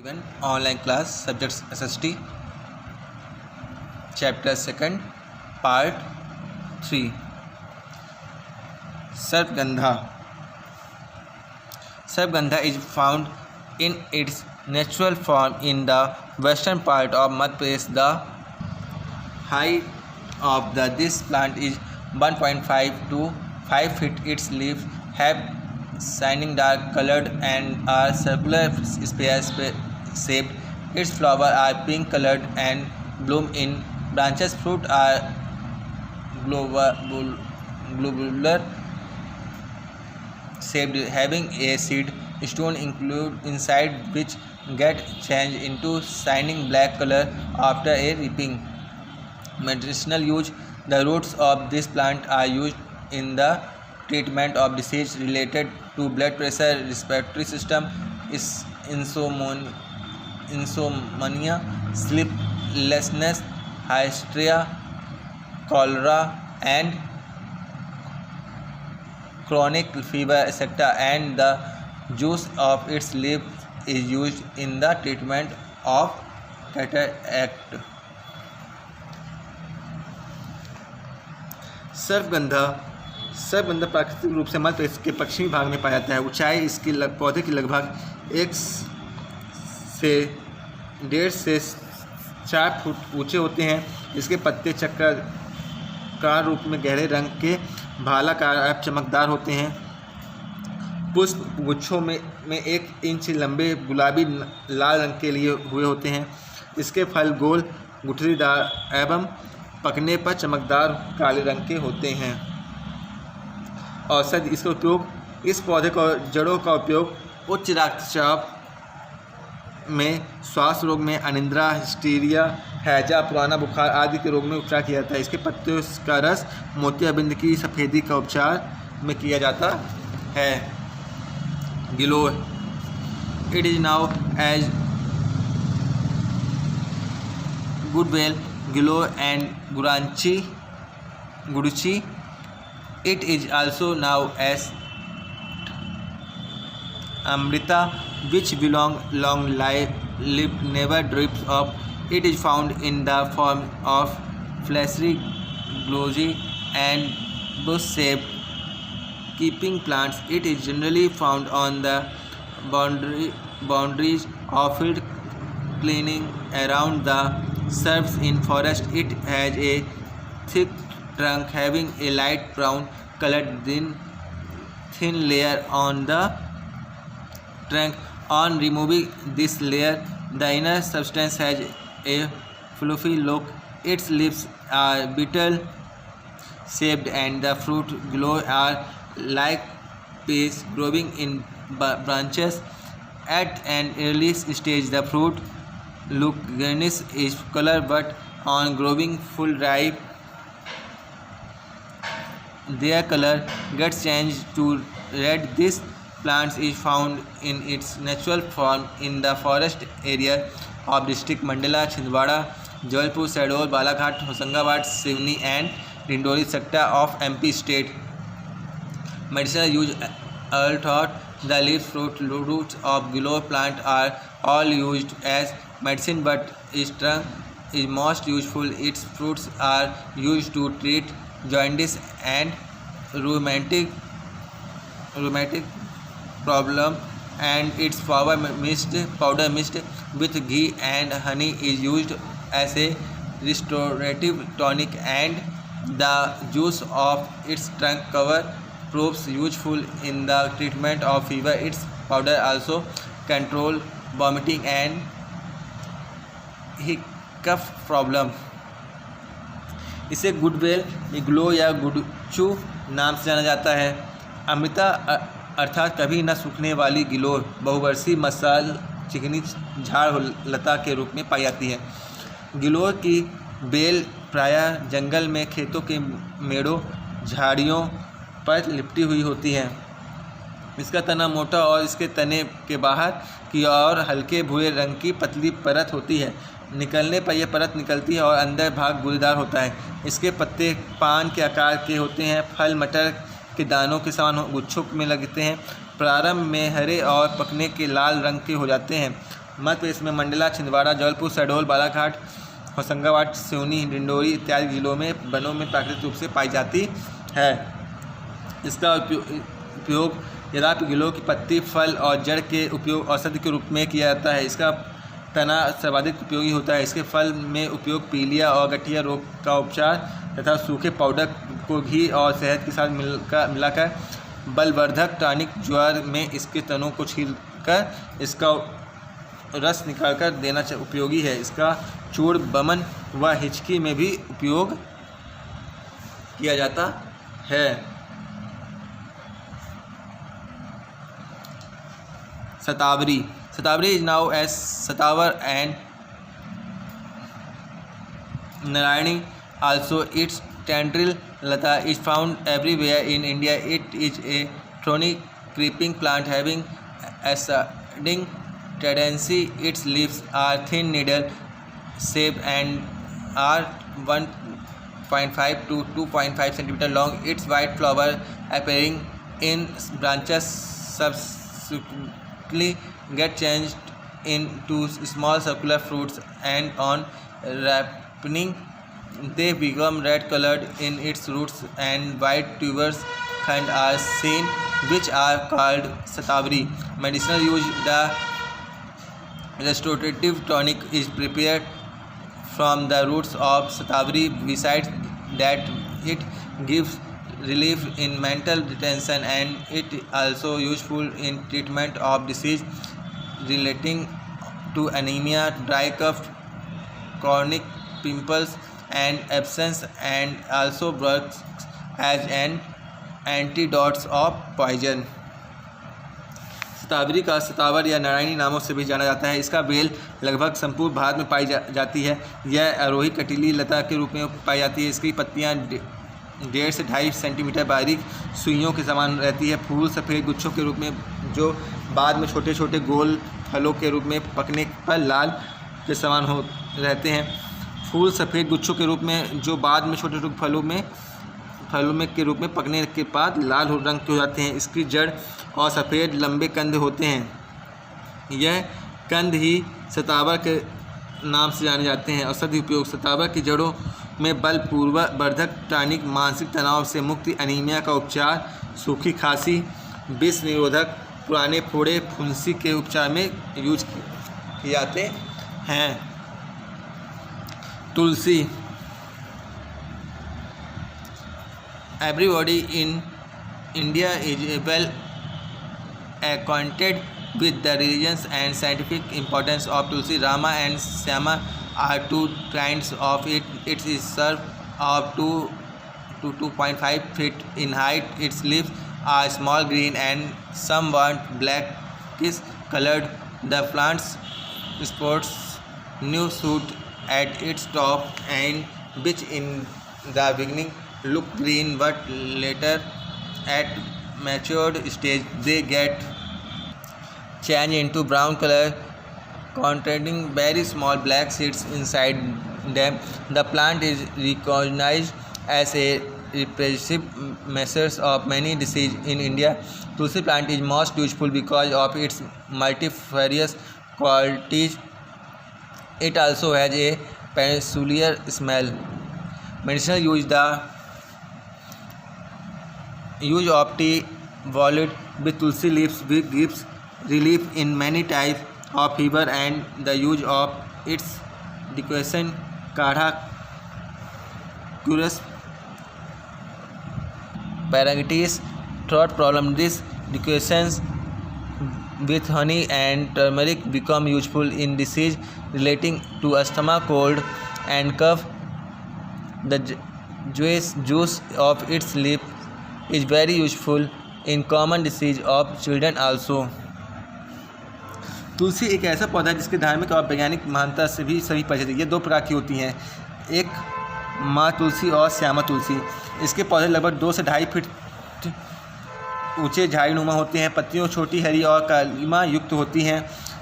Given online class subjects SST chapter 2 part 3 Sarpgandha. Sarpgandha is found in its natural form in the western part of Madhya Pradesh. The height of this plant is 1.5 to 5 feet. Its leaves have shining dark colored and are circular spear shaped. Its flowers are pink colored and bloom in branches. Fruit are globular shaped, having a seed stone inside which get changed into shining black color after a reaping. Medicinal use. The roots of this plant are used in the treatment of disease related to blood pressure, respiratory system, insomnia, sleeplessness, hysteria, cholera, and chronic fever, etc. And the juice of its leaves is used in the treatment of cataract. सर्पगंधा प्राकृतिक रूप से मध्य प्रदेश के पश्चिमी भाग में पाया जाता है। ऊंचाई इसकी पौधे की लगभग 1 से 1.5 से 4 फुट ऊंचे होते हैं। इसके पत्ते चक्राकार रूप में गहरे रंग के भालाकार चमकदार होते हैं। पुष्प गुच्छों में 1 इंच लंबे गुलाबी लाल रंग के लिए हुए होते हैं। इसके फल गोल गुठलीदार एवं पकने पर चमकदार काले रंग के होते हैं। औषधि. इसका उपयोग. इस पौधे को जड़ों का उपयोग उच्च रक्तचाप में, श्वास रोग में, अनिद्रा, हिस्टीरिया, हैजा, पुराना बुखार आदि के रोग में उपचार किया जाता है। इसके पत्तों का रस मोतियाबिंद की सफ़ेदी का उपचार में किया जाता है। Giloy. It is known as Gudvel, giloy and guduchi. It is also known as Amrita, which belong long-lived, never drifts off. It is found in the form of fleshy, glossy, and bush-shaped creeping plants. It is generally found on the boundaries of field, cleaning around the shrubs in forest. It has a thick trunk having a light brown colored thin layer on the trunk. On removing this layer, the inner substance has a fluffy look. Its leaves are beetle shaped and the fruit are like peas growing in branches. At an early stage, the fruit look greenish in color, but on growing full ripe, their color gets changed to red. This plant is found in its natural form in the forest area of district Mandla, Chhindwara, Jabalpur, Shahdol, Balaghat, Hoshangabad, Sivni and Dindori sector of MP state. Medicinal use. All thought the leaves, fruit, roots of giloy plant are all used as medicine, but its trunk is most useful. Its fruits are used to treat jaundice and rheumatic problem, and its powder mixed with ghee and honey is used as a restorative tonic, and the juice of its trunk cover proves useful in the treatment of fever. Its powder also control vomiting and hiccup problem. इसे Goodwell, glow या गुड़चू नाम से जाना जाता है। अमृता अर्थात कभी न सूखने वाली गिलोय बहुवर्षीय मसाल चिकनी झाड़ लता के रूप में पाई जाती है। गिलोय की बेल प्रायः जंगल में, खेतों के मेड़ों, झाड़ियों पर लिपटी हुई होती है। इसका तना मोटा और इसके तने के बाहर की ओर हल्के भूरे रंग की पतली परत होती है। निकलने पर यह परत निकलती है और अंदर भाग गूदेदार होता है। इसके पत्ते पान के आकार के होते हैं। फल मटर के दानों के समान गुच्छों में लगते हैं। प्रारंभ में हरे और पकने के लाल रंग के हो जाते हैं। मध्य प्रदेश में मंडला, छिंदवाड़ा, जबलपुर, शहडोल, बालाघाट, होशंगाबाद, सिवनी, डिंडोरी इत्यादि जिलों में वनों में प्राकृतिक रूप से पाई जाती है। इसका उपयोग यद्यपि गिलोय की पत्ती, फल और जड़ के उपयोग औषधि के रूप में किया जाता है। इसका तना सर्वाधिक उपयोगी होता है। इसके फल में उपयोग पीलिया और गठिया रोग का उपचार तथा सूखे पाउडर को घी और शहद के साथ मिलाकर बलवर्धक टॉनिक, ज्वर में इसके तनों को छीलकर इसका रस निकालकर देना उपयोगी है। इसका चूर्ण, बमन व हिचकी में भी उपयोग किया जाता है। शतावरी is now as Satavar and Narayani. Also, its tendril lata is found everywhere in India. It is a thorny creeping plant having ascending tendency. Its leaves are thin needle shaped and are 1.5 to 2.5 centimeter long. Its white flower appearing in branches subsequently get changed into small circular fruits, and on ripening they become red colored. In its roots and white tubers and are seen, which are called Satavari. Medicinal use: the restorative tonic is prepared from the roots of Satavari. Besides that, it gives relief in mental detention, and it also useful in treatment of disease relating to anemia, dry cough, chronic pimples and abscess, and also works as an antidote of poison. शतावरी का शतावर या नारायणी नामों से भी जाना जाता है। इसका bell लगभग संपूर्ण भारत में पाई जाती है। यह आरोही कटीली लता के रूप में पाई जाती है। इसकी पत्तियां 1.5 से 2.5 सेंटीमीटर बारीक सुइयों के समान रहती है। फूल सफ़ेद गुच्छों के रूप में जो बाद में छोटे छोटे गोल फलों के रूप में पकने पर लाल के समान हो रहते हैं। फूल सफ़ेद गुच्छों के रूप में जो बाद में छोटे छोटे फलों में के रूप में पकने के बाद लाल रंग के हो जाते हैं। इसकी जड़ और सफ़ेद लंबे कंद होते हैं। यह कंद ही शतावर के नाम से जाने जाते हैं। औषधि उपयोग: शतावर की जड़ों में बल वर्धक टॉनिक, मानसिक तनाव से मुक्ति, अनीमिया का उपचार, सूखी खांसी, विष निरोधक, पुराने फोड़े, फुंसी के उपचार में यूज किए जाते हैं। तुलसी: Everybody in India is well acquainted with the religious and scientific importance of Tulsi. Rama and Syama are two kinds of it. It is served of 2 to 2.5 feet in height. Its leaves are small green and somewhat blackish colored. The plant sports new shoot at its top, and which in the beginning look green, but later at matured stage they get changed into brown color, containing very small black seeds inside them. The plant is recognized as a repressive measure of many diseases in India. Tulsi plant is most useful because of its multifarious qualities. It also has a peculiar smell. Medicinal use: the use of tea boiled with tulsi leaves gives relief in many types of fever, and the use of its decoction kadha cures bronchitis, throat problem. These decoctions with honey and turmeric become useful in disease relating to asthma, cold and cough. The juice of its leaf is very useful in common disease of children also. तुलसी एक ऐसा पौधा है जिसके धार्मिक और वैज्ञानिक महानता से भी सभी परिचित है। ये 2 प्रकार की होती हैं, एक माँ तुलसी और श्यामा तुलसी। इसके पौधे लगभग 2 से 2.5 फीट ऊंचे झाड़ीनुमा होते हैं। पत्तियों छोटी, हरी और कालिमा युक्त होती हैं।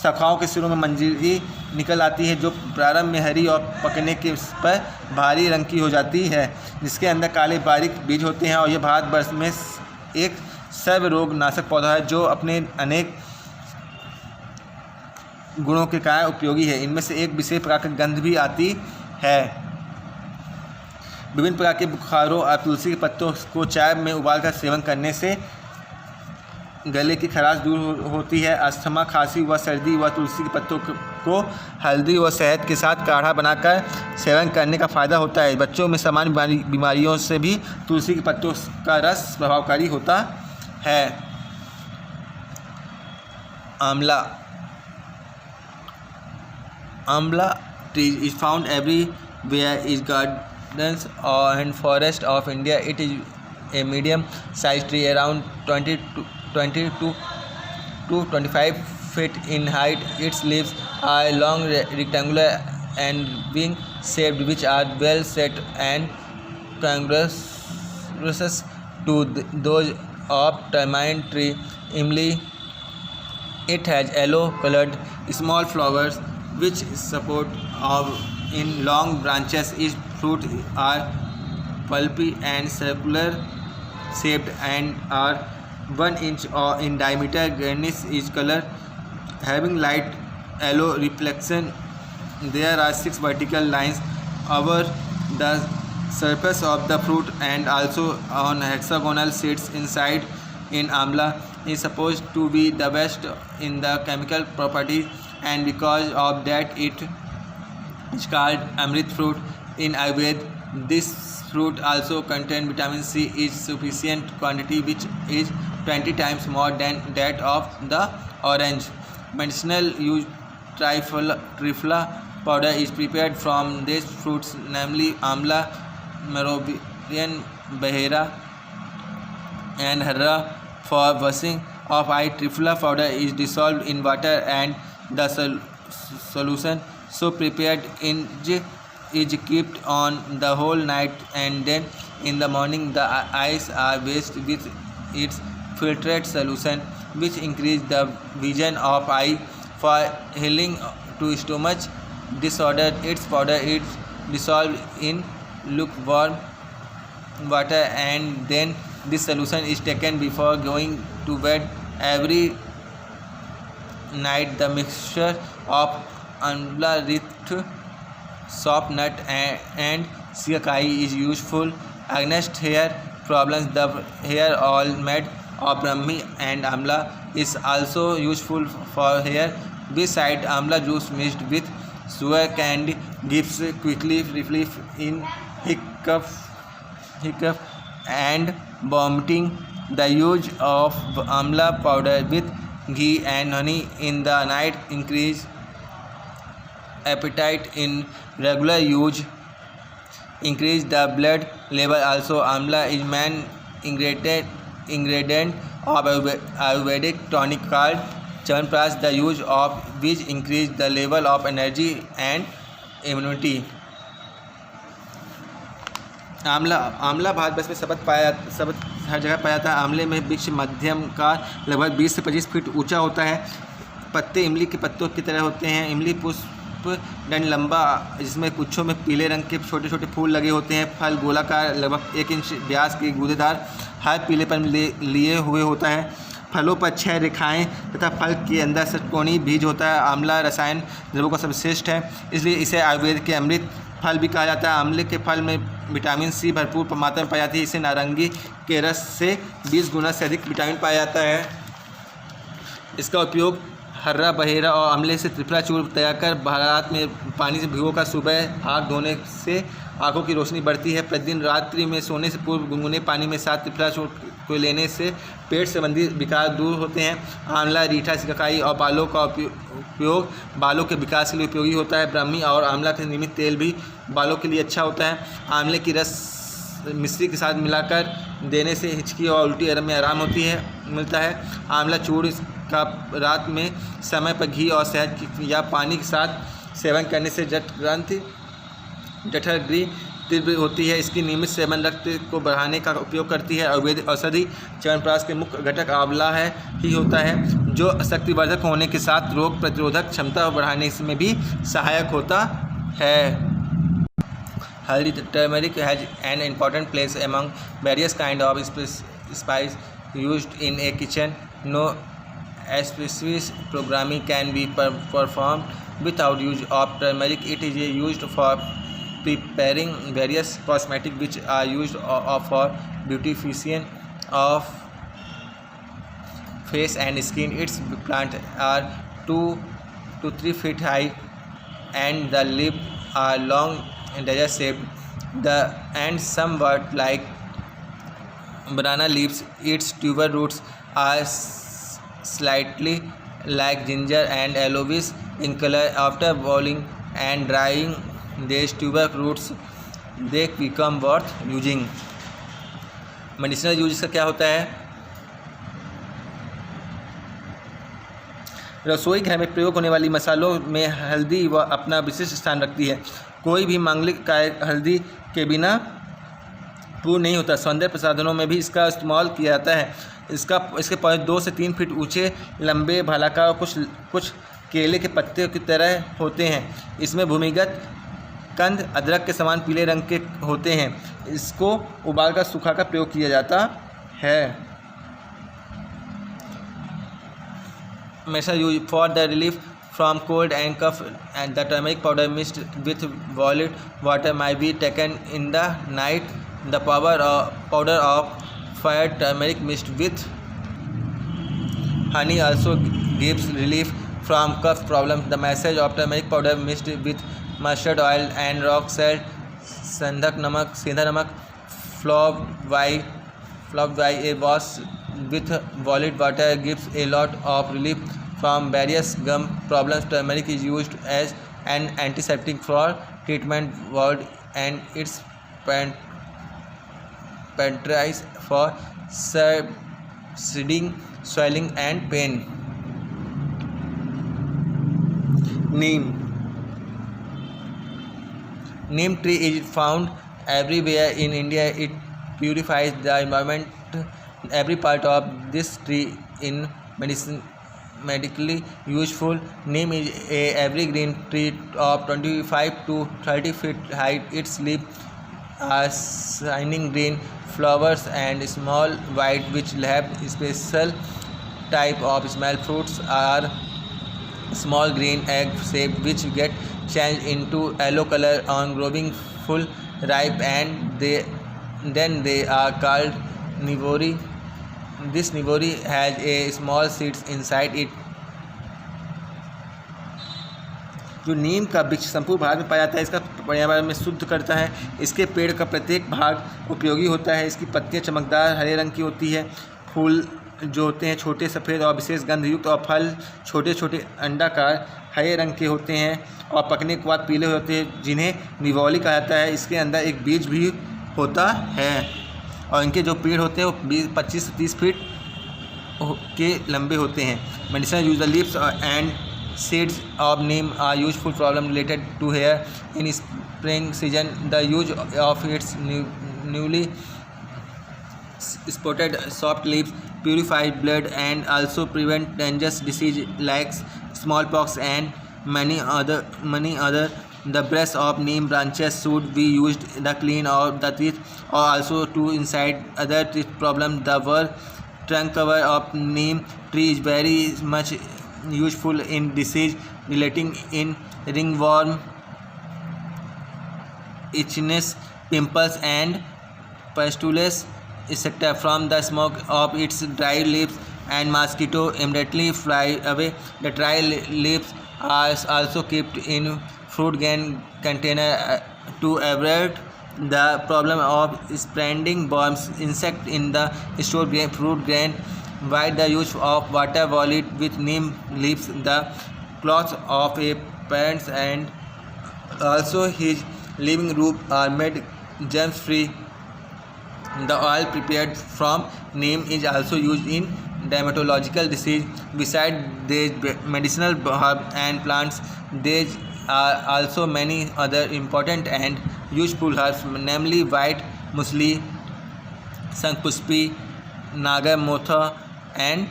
शाखाओं के सिरों में मंजरी निकल आती है जो प्रारंभ में हरी और पकने के पर भारी रंग की हो जाती है, जिसके अंदर काले बारीक बीज होते हैं। और यह भारतवर्ष में एक सर्व रोग नाशक पौधा है जो अपने अनेक गुणों के कारण उपयोगी है। इनमें से एक विशेष प्रकार की गंध भी आती है। विभिन्न प्रकार के बुखारों और तुलसी के पत्तों को चाय में उबालकर सेवन करने से गले की खराश दूर होती है। अस्थमा, खांसी व सर्दी व तुलसी के पत्तों को हल्दी व शहद के साथ काढ़ा बनाकर सेवन करने का फ़ायदा होता है। बच्चों में सामान्य बीमारियों से भी तुलसी के पत्तों का रस प्रभावकारी होता है। आंवला tree is found everywhere in gardens and forests of India. It is a medium-sized tree around 20 to 25 feet in height. Its leaves are long, rectangular and wing shaped, which are well set and congruous to those of tamarind tree. Imli. It has yellow-colored small flowers which support in long branches. Its fruit are pulpy and circular shaped and are 1 inch in diameter. Greenish is color, having light yellow reflection. There are 6 vertical lines over the surface of the fruit and also on hexagonal sheets inside. In Amla is supposed to be the best in the chemical properties, and because of that it is called Amrit fruit in Ayurveda. This fruit also contains vitamin C in sufficient quantity, which is 20 times more than that of the orange. Medicinal use trifla powder is prepared from these fruits, namely Amla, Merovian, Bahera and Harra. For washing of eye, trifla powder is dissolved in water and the solution so prepared is kept on the whole night, and then in the morning the eyes are washed with its filtrate solution, which increase the vision of eye. For healing to stomach disorder, its powder is dissolved in lukewarm water, and then this solution is taken before going to bed every night. The mixture of amla, rift, soft nut and siakai is useful against hair problems. The hair oil made of Brahmi and amla is also useful for hair. Besides, amla juice mixed with sugar candy gives quickly relief in hiccup and vomiting. The use of amla powder with ghee and honey in the night increase appetite. In regular use increase the blood level. Also, amla is main ingredient of Ayurvedic tonic called Chyawanprash, the use of which increase the level of energy and immunity. आंवला भारतवर्ष में सब हर जगह पाया जाता है। आंवले में वृक्ष मध्यम का लगभग 20 से 25 फीट ऊंचा होता है। पत्ते इमली के पत्तों की तरह होते हैं। इमली पुष्प दंड लंबा, जिसमें गुच्छों में पीले रंग के छोटे छोटे फूल लगे होते हैं। फल गोलाकार, लगभग 1 इंच व्यास के गूदेदार, हर पीलेपन लिए हुए होता है। फलों पर 6 रेखाएँ तथा फल के अंदर षटकोणीय बीज होता है। आंवला रसायन द्रव्यों का सर्वश्रेष्ठ है, इसलिए इसे आयुर्वेद के अमृत फल भी कहा जाता है। आंवले के फल में विटामिन सी भरपूर मात्रा में पाई जाती है। इसे नारंगी के रस से 20 गुना से अधिक विटामिन पाया जाता है। इसका उपयोग हर्रा, बहेरा और आंवले से त्रिफला चूर्ण तैयार कर रात में पानी से भिगोकर सुबह आँख धोने से आँखों की रोशनी बढ़ती है। प्रतिदिन रात्रि में सोने से पूर्व गुनगुने पानी में 7 त्रिफला चूर्ण को लेने से पेट संबंधी विकार दूर होते हैं। आंवला, रीठा, सिकाई और बालों का उपयोग बालों के विकास के लिए उपयोगी होता है। ब्राह्मी और आंवला के नियमित तेल भी बालों के लिए अच्छा होता है। आंवले की रस मिश्री के साथ मिलाकर देने से हिचकी और उल्टी में आराम मिलता है। आंवला चूर्ण का रात में समय पर घी और शहद या पानी के साथ सेवन करने से जठर गृह तीव्र होती है। इसकी नियमित सेवन रक्त को बढ़ाने का उपयोग करती है। आयुर्वेदिक औषधि च्यवनप्राश के मुख्य घटक आंवला ही होता है, जो शक्तिवर्धक होने के साथ रोग प्रतिरोधक क्षमता बढ़ाने में भी सहायक होता है। हल्दी, turmeric has an important place among various kind of spice used in a kitchen. No specific programming can be performed without use of turmeric. It is used for preparing various cosmetics which are used for beautification of face and skin. Its plants are 2 to 3 feet high and the leaves are long and digest-shaped and somewhat like banana leaves. Its tuber roots are slightly like ginger and yellowish in color. After boiling and drying these tuber roots, they become worth using. Medicinal use इसका क्या होता है? रसोई घर में प्रयोग होने वाली मसालों में हल्दी व अपना विशिष्ट स्थान रखती है। कोई भी मांगलिक कार्य हल्दी के बिना पूर्ण नहीं होता। सौंदर्य प्रसाधनों में भी इसका इस्तेमाल किया जाता है। इसके पौधे 2 से 3 फीट ऊंचे, लंबे, भालाकार और कुछ केले के पत्ते की तरह होते हैं। इसमें भूमिगत कंद अदरक के समान पीले रंग के होते हैं। इसको उबालकर सुखाकर प्रयोग किया जाता है। Measure used for the relief from cold and cough, and the turmeric powder mixed with boiled water might be taken in the night. The powder of fired turmeric mixed with honey also gives relief from cough problems. The message of turmeric powder mixed with mustard oil and rock salt, सेंधा नमक, flogged by a wash with boiled water gives a lot of relief from various gum problems. Turmeric is used as an antiseptic for treatment wound and its patronized for subsiding swelling and pain. Neem tree is found everywhere in India. It purifies the environment. Every part of this tree is medically useful. Neem is a evergreen tree of 25 to 30 feet height. Its leaves are shining green, flowers and small white which have special type of smell. Fruits are small green egg shaped which get changed into yellow color on growing full ripe, and then they are called nivori. This nivori has a small seeds inside it. जो नीम का वृक्ष संपूर्ण भारत में पाया जाता है, इसका पर्यावरण में शुद्ध करता है। इसके पेड़ का प्रत्येक भाग उपयोगी होता है। इसकी पत्तियां चमकदार हरे रंग की होती है। फूल जो होते हैं छोटे सफ़ेद और विशेष गंधयुक्त, और फल छोटे छोटे अंडाकार हरे रंग के होते हैं और पकने के बाद पीले होते हैं, जिन्हें निवौली कहा जाता है। इसके अंदर एक बीज भी होता है और इनके जो पेड़ होते हैं वो 25 से 30 फीट के लंबे होते हैं। Medicinal use the leaves and seeds of neem are useful problem related to hair. In spring season, the use of its newly spotted soft leaves purify blood and also prevent dangerous disease like smallpox and many other. The breast of neem branches should be used to clean out the teeth or also to inside other teeth problem. The trunk cover of neem tree is very much useful in disease relating in ringworm, itchiness, pimples and pustules, etc. From the smoke of its dry leaves and mosquito immediately fly away. The dry leaves are also kept in fruit grain container to avoid the problem of spreading worms insect in the stored fruit grain. By the use of water boiled with neem leaves, the cloth of a parent and also his living room are made germ free. The oil prepared from neem is also used in dermatological disease. Besides these medicinal herbs and plants, there are also many other important and useful herbs, namely white muesli, Shankhpushpi, Nagarmotha and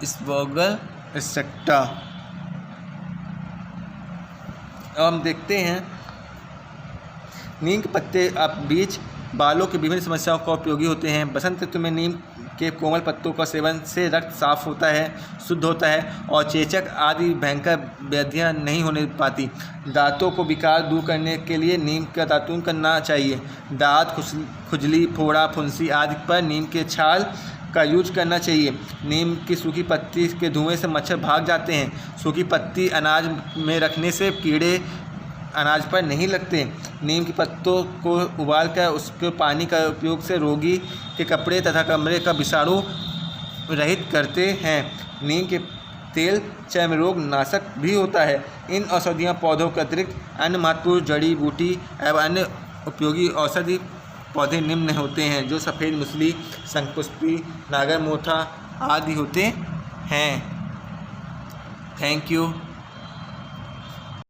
ispaghol etcetera. अब हम देखते हैं नीम के पत्ते आप बीज बालों की विभिन्न समस्याओं का उपयोगी होते हैं। बसंत ऋतु में नीम के कोमल पत्तों का सेवन से रक्त साफ होता है, शुद्ध होता है और चेचक आदि भयंकर व्याधियाँ नहीं होने पाती। दांतों को विकार दूर करने के लिए नीम का दातून करना चाहिए। दांत खुजली, फोड़ा, फुंसी आदि पर नीम के छाल का यूज करना चाहिए। नीम की सूखी पत्ती के धुएं से मच्छर भाग जाते हैं। सूखी पत्ती अनाज में रखने से कीड़े अनाज पर नहीं लगते। नीम के पत्तों को उबालकर उसके पानी का उपयोग से रोगी के कपड़े तथा कमरे का विषाणु रहित करते हैं। नीम के तेल चर्म रोग नाशक भी होता है। इन औषधीय पौधों के अतिरिक्त अन्य महत्वपूर्ण जड़ी बूटी एवं अन्य उपयोगी औषधि पौधे निम्न होते हैं, जो सफ़ेद मूसली, शंखपुष्पी, नागरमोथा आदि होते हैं। Thank you.